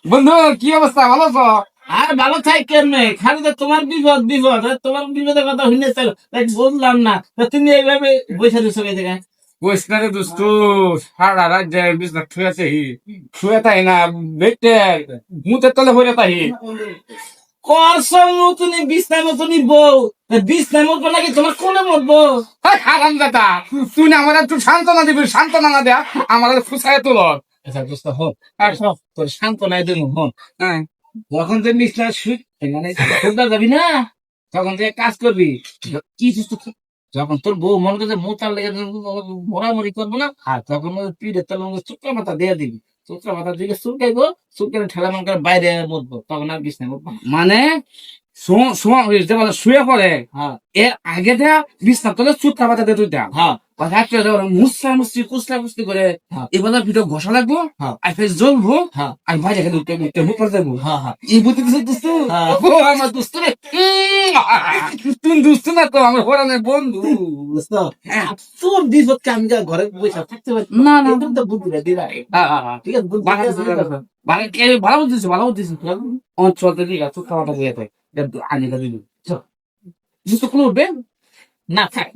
বন্ধু কি অবস্থা, ভালো আছো? আর ভালো থাই কেমনে, খালি তো তোমার বিপদ বিপদ, আর তোমার বিপদের কথা শুনে চলো, তাই বললাম না। তা তুমি এইভাবে বসে দিচ্ছ এই জায়গায়। ওইসনারে দোস্ত, সারা রাত যায় বিছনা শুয়েছে, শুয়ে তাই না দেখতে মুতের তলে ভরে তাই। করছম তুমি বিছনার মতনই বউ, তা বিছনার মতো নাকি তোমার কোলে মতবো? হারাম দাদা, তুই না আমার একটু সান্ত্বনা দিবি, সান্ত্বনা না দেয়া আমার ফুসায় তোল। আচ্ছা দোস্ত হন, আর সব তোর সান্ত্বনায় দেবো হন। হ্যাঁ, যখন যে বিছনা শুই মানে ঠান্ডা যাবি না, তখন যে কাজ করবি। কি দোস্ত যখন তোর বউ মনে করছে মোতার লেগে মরামরি করবো না, আর তখন ওই পিঠের তলে চুপটা মাথা দিয়ে দিবি। চুপটা মাথা দিকে চুলকাইবো, চুলকালে ঠেলা মন করে বাইরে মরবো, তখন আর বিছনায় মরবো না। মানে শুয়ে পড়ে হ্যাঁ এর আগে দেয়া বিছনা তলে চুটকা পাতা দিয়ে তুই দেয়া হ্যাঁ মুসলা মুসলি কুসলা কুসলি করে হ্যাঁ এবার ভিডিও ঘষা লাগবো, হ্যাঁ আর ফের জ্বলবো, হ্যাঁ আর বাইরে খেলে উঠতে উঠতে মুখ পড়ে যাবো। হ্যাঁ হ্যাঁ এই বুদ্ধি দিচ্ছে দোস্ত। হ্যাঁ। ও আমার দোস্ত রে, তুমি দোস্ত না তো আমার হরানের বন্ধু। দোস্ত, তোর বিপদকে আমি যা ঘরে বসে থাকতে পারি না না এরকম তো বুদ্ধিটা দিলাই। ঠিক আছে বুদ্ধি ভালো ভালো বুঝতেছি, ভালো বুঝতেছি। অঞ্চলতে দিকে চোখ খাওয়াটা দিয়ে আনিটা দিবি। দোস্ত কোনো উঠবে না থাক।